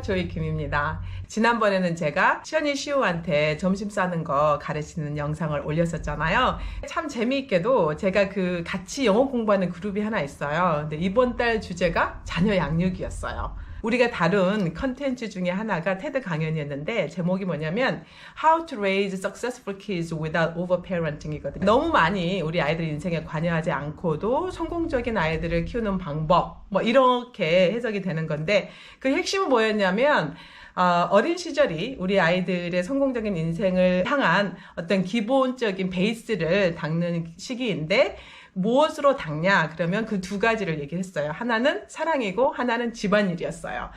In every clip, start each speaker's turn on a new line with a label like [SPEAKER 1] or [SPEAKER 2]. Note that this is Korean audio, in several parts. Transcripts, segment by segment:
[SPEAKER 1] 안녕하세요. 조이킴입니다. 지난번에는 제가 시연이 시우한테 점심 싸는 거 가르치는 영상을 올렸었잖아요. 참 재미있게도 제가 같이 영어 공부하는 그룹이 하나 있어요. 근데 이번 달 주제가 자녀 양육이었어요. 우리가 다룬 컨텐츠 중에 하나가 테드 강연이었는데 제목이 뭐냐면 How to Raise Successful Kids Without Overparenting 이거든요. 너무 많이 우리 아이들 인생에 관여하지 않고도 성공적인 아이들을 키우는 방법 이렇게 해석이 되는 건데 그 핵심은 뭐였냐면 어린 시절이 우리 아이들의 성공적인 인생을 향한 어떤 기본적인 베이스를 닦는 시기인데 무엇으로 닦냐? 그러면 그 두 가지를 얘기했어요. 하나는 사랑이고 하나는 집안일이었어요.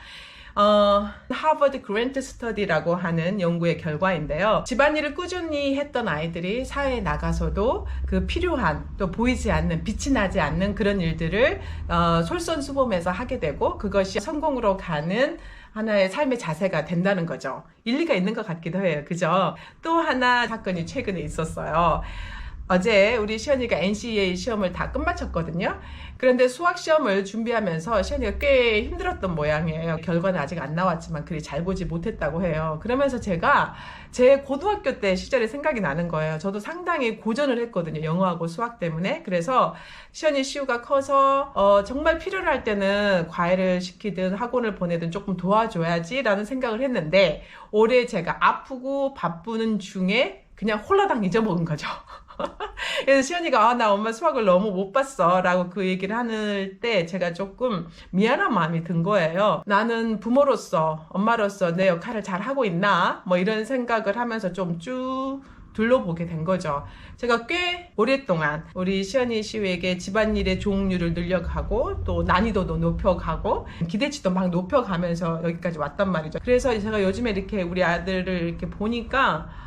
[SPEAKER 1] 하버드 그랜트 스터디라고 하는 연구의 결과인데요. 집안일을 꾸준히 했던 아이들이 사회에 나가서도 그 필요한 또 보이지 않는 빛이 나지 않는 그런 일들을 솔선수범해서 하게 되고 그것이 성공으로 가는 하나의 삶의 자세가 된다는 거죠. 일리가 있는 것 같기도 해요. 그죠? 또 하나 사건이 최근에 있었어요. 어제 우리 시연이가 NCEA 시험을 다 끝마쳤거든요. 그런데 수학 시험을 준비하면서 시연이가 꽤 힘들었던 모양이에요. 결과는 아직 안 나왔지만 그리 잘 보지 못했다고 해요. 그러면서 제가 제 고등학교 때 시절이 생각이 나는 거예요. 저도 상당히 고전을 했거든요. 영어하고 수학 때문에. 그래서 시연이 시우가 커서 정말 필요로 할 때는 과외를 시키든 학원을 보내든 조금 도와줘야지 라는 생각을 했는데 올해 제가 아프고 바쁘는 중에 그냥 홀라당 잊어먹은 거죠. 그래서 시연이가 나 엄마 수학을 너무 못 봤어 라고 그 얘기를 하는 때 제가 조금 미안한 마음이 든 거예요. 나는 부모로서 엄마로서 내 역할을 잘 하고 있나 이런 생각을 하면서 좀 쭉 둘러보게 된 거죠. 제가 꽤 오랫동안 우리 시연이 시우에게 집안일의 종류를 늘려가고 또 난이도도 높여가고 기대치도 막 높여가면서 여기까지 왔단 말이죠. 그래서 제가 요즘에 이렇게 우리 아들을 이렇게 보니까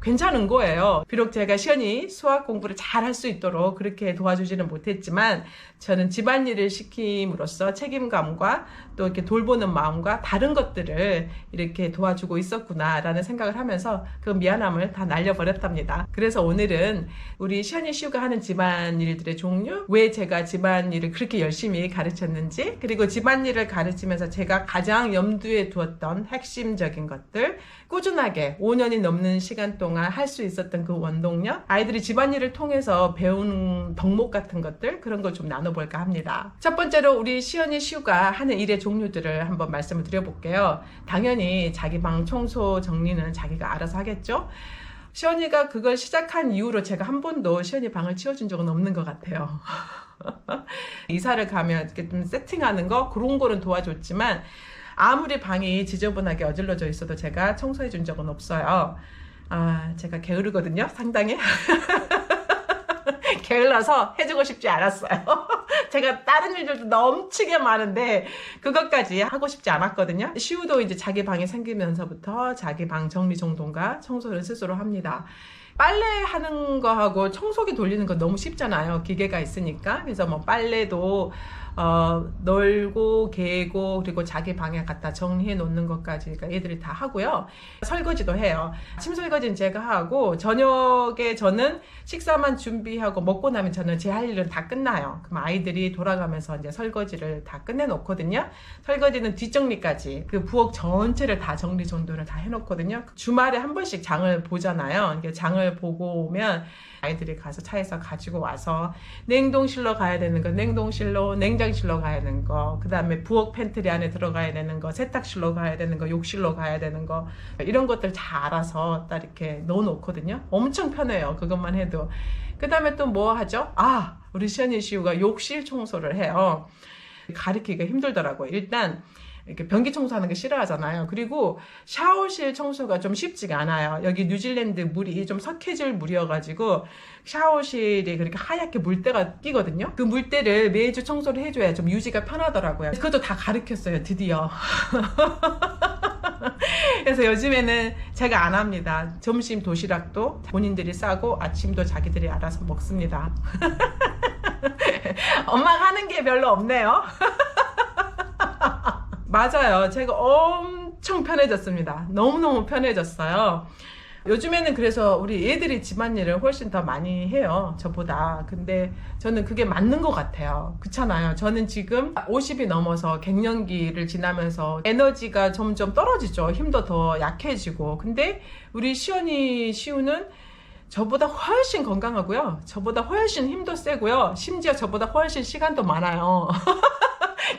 [SPEAKER 1] 괜찮은 거예요. 비록 제가 시연이 수학 공부를 잘 할 수 있도록 그렇게 도와주지는 못했지만 저는 집안일을 시킴으로써 책임감과 또 이렇게 돌보는 마음과 다른 것들을 이렇게 도와주고 있었구나라는 생각을 하면서 그 미안함을 다 날려버렸답니다. 그래서 오늘은 우리 시연이 시우가 하는 집안일들의 종류, 왜 제가 집안일을 그렇게 열심히 가르쳤는지, 그리고 집안일을 가르치면서 제가 가장 염두에 두었던 핵심적인 것들, 꾸준하게 5년이 넘는 시간 동안 할 수 있었던 그 원동력, 아이들이 집안일을 통해서 배우는 덕목 같은 것들, 그런 걸 좀 나눠볼까 합니다. 첫 번째로 우리 시연이 시우가 하는 일의 종류들을 한번 말씀을 드려볼게요. 당연히 자기 방 청소 정리는 자기가 알아서 하겠죠? 시연이가 그걸 시작한 이후로 제가 한 번도 시연이 방을 치워준 적은 없는 것 같아요. 이사를 가면 이렇게 좀 세팅하는 거, 그런 거는 도와줬지만 아무리 방이 지저분하게 어질러져 있어도 제가 청소해 준 적은 없어요. 제가 게으르거든요, 상당히. 게을러서 해주고 싶지 않았어요. 제가 다른 일들도 넘치게 많은데 그것까지 하고 싶지 않았거든요. 시우도 이제 자기 방이 생기면서부터 자기 방 정리정돈과 청소를 스스로 합니다. 빨래하는 거하고 청소기 돌리는 거 너무 쉽잖아요. 기계가 있으니까. 그래서 빨래도 널고 개고 그리고 자기 방에 갖다 정리해 놓는 것까지 그러니까 애들이 다 하고요. 설거지도 해요. 아침 설거지는 제가 하고 저녁에 저는 식사만 준비하고 먹고 나면 저는 제 할 일은 다 끝나요. 그럼 아이들이 돌아가면서 이제 설거지를 다 끝내 놓거든요. 설거지는 뒷정리까지 그 부엌 전체를 다 정리정돈을 다 해 놓거든요. 주말에 한 번씩 장을 보잖아요. 장을 보고 오면 아이들이 가서 차에서 가지고 와서 냉동실로 가야 되는 거 냉동실로, 냉장실로 가야 되는 거, 그 다음에 부엌 팬트리 안에 들어가야 되는 거, 세탁실로 가야 되는 거, 욕실로 가야 되는 거, 이런 것들 다 알아서 딱 이렇게 넣어 놓거든요. 엄청 편해요. 그것만 해도. 그 다음에 또 뭐 하죠? 우리 시연이 시우가 욕실 청소를 해요. 가르치기가 힘들더라고요. 일단 이렇게 변기 청소하는 거 싫어하잖아요. 그리고 샤워실 청소가 좀 쉽지가 않아요. 여기 뉴질랜드 물이 좀 석회질 물이어가지고 샤워실이 그렇게 하얗게 물때가 끼거든요. 그 물때를 매주 청소를 해줘야 좀 유지가 편하더라고요. 그것도 다 가르쳤어요, 드디어. 그래서 요즘에는 제가 안 합니다. 점심 도시락도 본인들이 싸고 아침도 자기들이 알아서 먹습니다. 엄마가 하는 게 별로 없네요. 맞아요. 제가 엄청 편해졌습니다. 너무너무 편해졌어요. 요즘에는 그래서 우리 애들이 집안일을 훨씬 더 많이 해요, 저보다. 근데 저는 그게 맞는 것 같아요. 그렇잖아요. 저는 지금 50이 넘어서 갱년기를 지나면서 에너지가 점점 떨어지죠. 힘도 더 약해지고. 근데 우리 시우는 저보다 훨씬 건강하고요. 저보다 훨씬 힘도 세고요. 심지어 저보다 훨씬 시간도 많아요.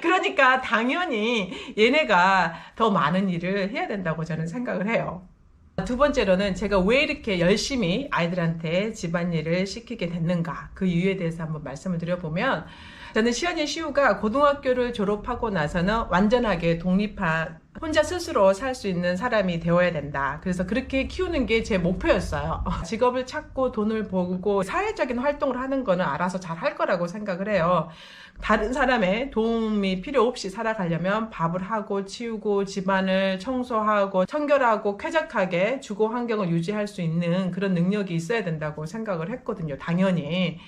[SPEAKER 1] 그러니까 당연히 얘네가 더 많은 일을 해야 된다고 저는 생각을 해요. 두 번째로는 제가 왜 이렇게 열심히 아이들한테 집안일을 시키게 됐는가, 그 이유에 대해서 한번 말씀을 드려보면, 저는 시우가 고등학교를 졸업하고 나서는 완전하게 독립한, 혼자 스스로 살 수 있는 사람이 되어야 된다. 그래서 그렇게 키우는 게 제 목표였어요. 직업을 찾고 돈을 벌고 사회적인 활동을 하는 거는 알아서 잘 할 거라고 생각을 해요. 다른 사람의 도움이 필요 없이 살아가려면 밥을 하고 치우고 집안을 청소하고 청결하고 쾌적하게 주거 환경을 유지할 수 있는 그런 능력이 있어야 된다고 생각을 했거든요. 당연히.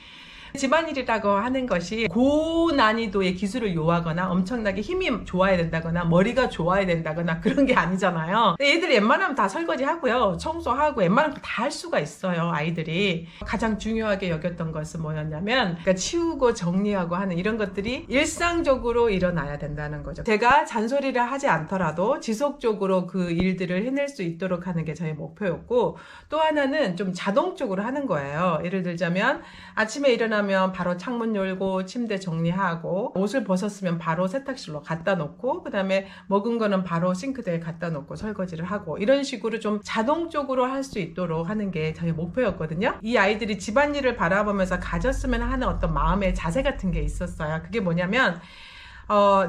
[SPEAKER 1] 집안일이라고 하는 것이 고난이도의 기술을 요하거나 엄청나게 힘이 좋아야 된다거나 머리가 좋아야 된다거나 그런 게 아니잖아요. 애들이 웬만하면 다 설거지 하고요, 청소하고 웬만하면 다 할 수가 있어요. 아이들이 가장 중요하게 여겼던 것은 뭐였냐면, 그러니까 치우고 정리하고 하는 이런 것들이 일상적으로 일어나야 된다는 거죠. 제가 잔소리를 하지 않더라도 지속적으로 그 일들을 해낼 수 있도록 하는 게 저의 목표였고, 또 하나는 좀 자동적으로 하는 거예요. 예를 들자면 아침에 일어나면 바로 창문 열고 침대 정리하고, 옷을 벗었으면 바로 세탁실로 갖다 놓고, 그 다음에 먹은 거는 바로 싱크대에 갖다 놓고 설거지를 하고, 이런 식으로 좀 자동적으로 할 수 있도록 하는 게 저희 목표였거든요. 이 아이들이 집안일을 바라보면서 가졌으면 하는 어떤 마음의 자세 같은 게 있었어요. 그게 뭐냐면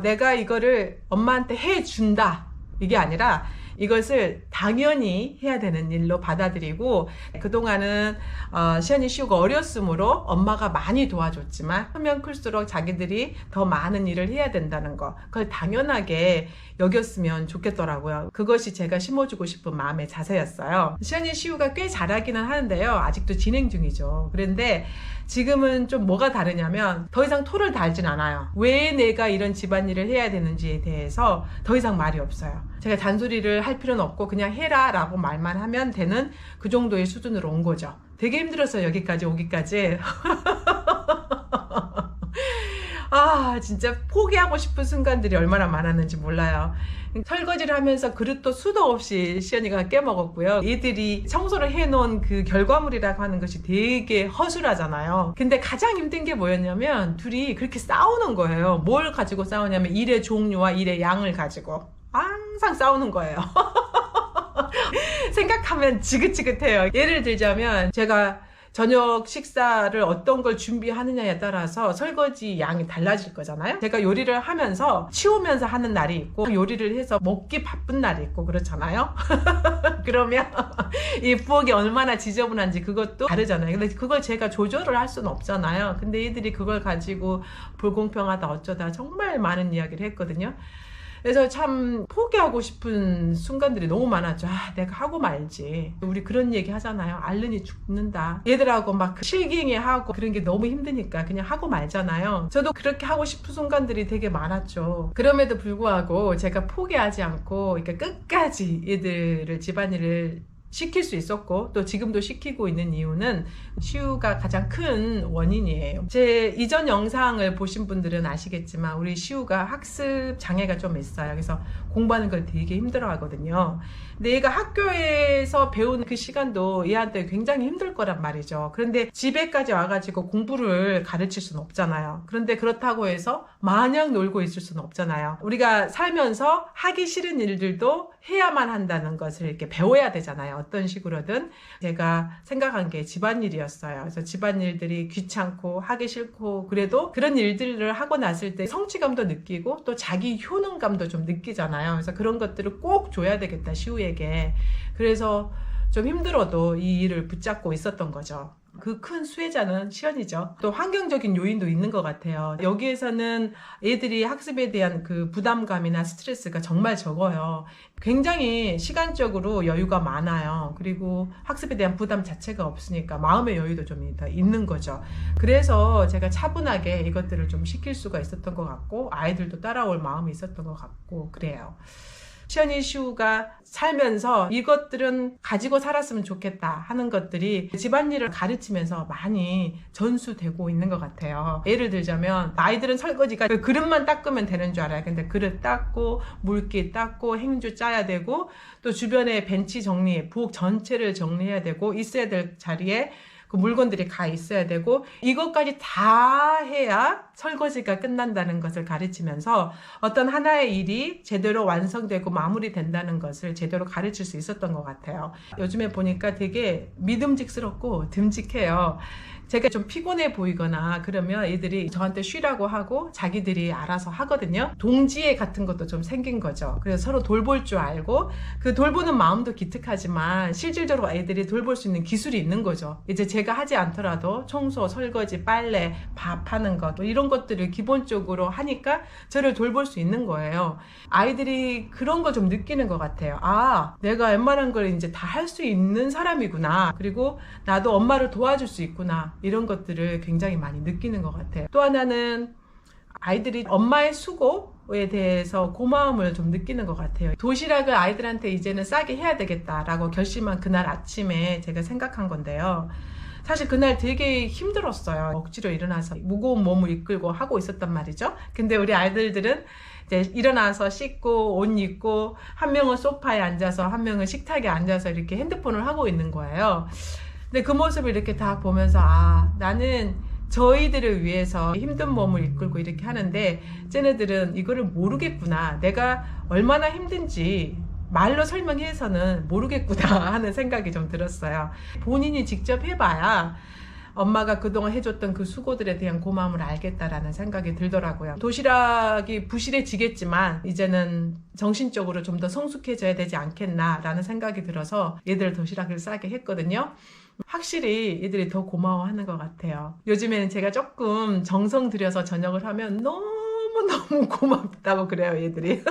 [SPEAKER 1] 내가 이거를 엄마한테 해준다, 이게 아니라 이것을 당연히 해야 되는 일로 받아들이고, 그동안은 시우가 어렸으므로 엄마가 많이 도와줬지만 크면 클수록 자기들이 더 많은 일을 해야 된다는 거, 그걸 당연하게 여겼으면 좋겠더라고요. 그것이 제가 심어주고 싶은 마음의 자세였어요. 시우가 꽤 잘하기는 하는데요, 아직도 진행 중이죠. 그런데 지금은 좀 뭐가 다르냐면, 더 이상 토를 달진 않아요. 왜 내가 이런 집안일을 해야 되는지에 대해서 더 이상 말이 없어요. 제가 잔소리를 할 필요는 없고 그냥 해라 라고 말만 하면 되는 그 정도의 수준으로 온 거죠. 되게 힘들었어요, 여기까지 오기까지. 아, 진짜 포기하고 싶은 순간들이 얼마나 많았는지 몰라요. 설거지를 하면서 그릇도 수도 없이 시연이가 깨먹었고요. 얘들이 청소를 해놓은 그 결과물이라고 하는 것이 되게 허술하잖아요. 근데 가장 힘든 게 뭐였냐면, 둘이 그렇게 싸우는 거예요. 뭘 가지고 싸우냐면 일의 종류와 일의 양을 가지고 항상 싸우는 거예요. 생각하면 지긋지긋해요. 예를 들자면, 제가 저녁 식사를 어떤 걸 준비하느냐에 따라서 설거지 양이 달라질 거잖아요. 제가 요리를 하면서 치우면서 하는 날이 있고, 요리를 해서 먹기 바쁜 날이 있고 그렇잖아요. 그러면 이 부엌이 얼마나 지저분한지 그것도 다르잖아요. 근데 그걸 제가 조절을 할 수는 없잖아요. 근데 얘들이 그걸 가지고 불공평하다 어쩌다 정말 많은 이야기를 했거든요. 그래서 참 포기하고 싶은 순간들이 너무 많았죠. 아, 내가 하고 말지. 우리 그런 얘기 하잖아요. 앓느니 죽는다. 얘들하고 막 실갱이하고 그런 게 너무 힘드니까 그냥 하고 말잖아요. 저도 그렇게 하고 싶은 순간들이 되게 많았죠. 그럼에도 불구하고 제가 포기하지 않고, 그러니까 끝까지 얘들을 집안일을 시킬 수 있었고, 또 지금도 시키고 있는 이유는 시우가 가장 큰 원인이에요. 제 이전 영상을 보신 분들은 아시겠지만 우리 시우가 학습 장애가 좀 있어요. 그래서 공부하는 걸 되게 힘들어 하거든요. 근데 얘가 학교에서 배우는 그 시간도 얘한테 굉장히 힘들 거란 말이죠. 그런데 집에까지 와가지고 공부를 가르칠 수는 없잖아요. 그런데 그렇다고 해서 마냥 놀고 있을 수는 없잖아요. 우리가 살면서 하기 싫은 일들도 해야만 한다는 것을 이렇게 배워야 되잖아요. 어떤 식으로든. 제가 생각한 게 집안일이었어요. 그래서 집안일들이 귀찮고 하기 싫고, 그래도 그런 일들을 하고 났을 때 성취감도 느끼고 또 자기 효능감도 좀 느끼잖아요. 그래서 그런 것들을 꼭 줘야 되겠다, 시우에게. 그래서 좀 힘들어도 이 일을 붙잡고 있었던 거죠. 그 큰 수혜자는 시연이죠. 또 환경적인 요인도 있는 것 같아요. 여기에서는 애들이 학습에 대한 그 부담감이나 스트레스가 정말 적어요. 굉장히 시간적으로 여유가 많아요. 그리고 학습에 대한 부담 자체가 없으니까 마음의 여유도 좀 더 있는 거죠. 그래서 제가 차분하게 이것들을 좀 시킬 수가 있었던 것 같고, 아이들도 따라올 마음이 있었던 것 같고 그래요. 시연이 시우가 살면서 이것들은 가지고 살았으면 좋겠다 하는 것들이 집안일을 가르치면서 많이 전수되고 있는 것 같아요. 예를 들자면 아이들은 설거지가 그릇만 닦으면 되는 줄 알아요. 근데 그릇 닦고 물기 닦고 행주 짜야 되고 또 주변에 벤치 정리, 부엌 전체를 정리해야 되고 있어야 될 자리에 그 물건들이 가 있어야 되고 이것까지 다 해야 설거지가 끝난다는 것을 가르치면서 어떤 하나의 일이 제대로 완성되고 마무리된다는 것을 제대로 가르칠 수 있었던 것 같아요. 요즘에 보니까 되게 믿음직스럽고 듬직해요. 제가 좀 피곤해 보이거나 그러면 애들이 저한테 쉬라고 하고 자기들이 알아서 하거든요. 동지애 같은 것도 좀 생긴 거죠. 그래서 서로 돌볼 줄 알고 그 돌보는 마음도 기특하지만 실질적으로 애들이 돌볼 수 있는 기술이 있는 거죠. 이제 제가 하지 않더라도 청소, 설거지, 빨래, 밥하는 것 이런 것들을 기본적으로 하니까 저를 돌볼 수 있는 거예요. 아이들이 그런 거 좀 느끼는 것 같아요. 아, 내가 웬만한 걸 이제 다 할 수 있는 사람이구나. 그리고 나도 엄마를 도와줄 수 있구나. 이런 것들을 굉장히 많이 느끼는 것 같아요. 또 하나는 아이들이 엄마의 수고에 대해서 고마움을 좀 느끼는 것 같아요. 도시락을 아이들한테 이제는 싸게 해야 되겠다라고 결심한 그날 아침에 제가 생각한 건데요. 사실 그날 되게 힘들었어요. 억지로 일어나서 무거운 몸을 이끌고 하고 있었단 말이죠. 근데 우리 아이들은 이제 일어나서 씻고 옷 입고 한 명은 소파에 앉아서 한 명은 식탁에 앉아서 이렇게 핸드폰을 하고 있는 거예요. 근데 그 모습을 이렇게 다 보면서 아, 나는 저희들을 위해서 힘든 몸을 이끌고 이렇게 하는데 쟤네들은 이거를 모르겠구나. 내가 얼마나 힘든지 말로 설명해서는 모르겠구나 하는 생각이 좀 들었어요. 본인이 직접 해봐야 엄마가 그동안 해줬던 그 수고들에 대한 고마움을 알겠다라는 생각이 들더라고요. 도시락이 부실해지겠지만 이제는 정신적으로 좀 더 성숙해져야 되지 않겠나라는 생각이 들어서 얘들 도시락을 싸게 했거든요. 확실히 얘들이 더 고마워하는 것 같아요. 요즘에는 제가 조금 정성 들여서 저녁을 하면 너무너무 고맙다고 그래요, 얘들이.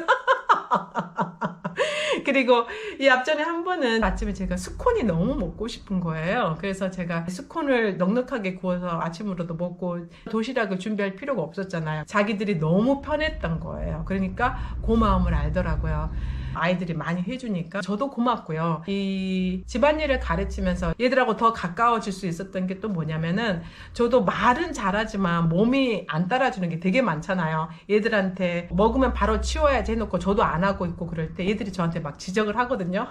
[SPEAKER 1] 그리고 이 앞전에 한 번은 아침에 제가 스콘이 너무 먹고 싶은 거예요. 그래서 제가 스콘을 넉넉하게 구워서 아침으로도 먹고 도시락을 준비할 필요가 없었잖아요. 자기들이 너무 편했던 거예요. 그러니까 고마움을 알더라고요. 아이들이 많이 해주니까 저도 고맙고요. 이 집안일을 가르치면서 얘들하고 더 가까워질 수 있었던 게 또 뭐냐면은 저도 말은 잘하지만 몸이 안 따라주는 게 되게 많잖아요. 얘들한테 먹으면 바로 치워야지 해놓고 저도 안 하고 있고 그럴 때 얘들이 저한테 막 지적을 하거든요.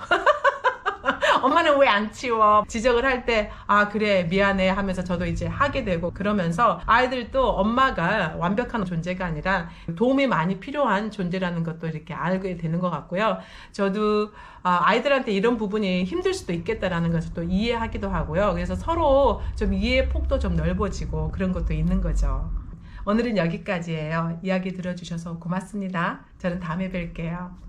[SPEAKER 1] 엄마는 왜 안 치워? 지적을 할 때 아 그래 미안해 하면서 저도 이제 하게 되고 그러면서 아이들도 엄마가 완벽한 존재가 아니라 도움이 많이 필요한 존재라는 것도 이렇게 알게 되는 것 같고요. 저도 아이들한테 이런 부분이 힘들 수도 있겠다라는 것을 또 이해하기도 하고요. 그래서 서로 좀 이해의 폭도 좀 넓어지고 그런 것도 있는 거죠. 오늘은 여기까지예요. 이야기 들어주셔서 고맙습니다. 저는 다음에 뵐게요.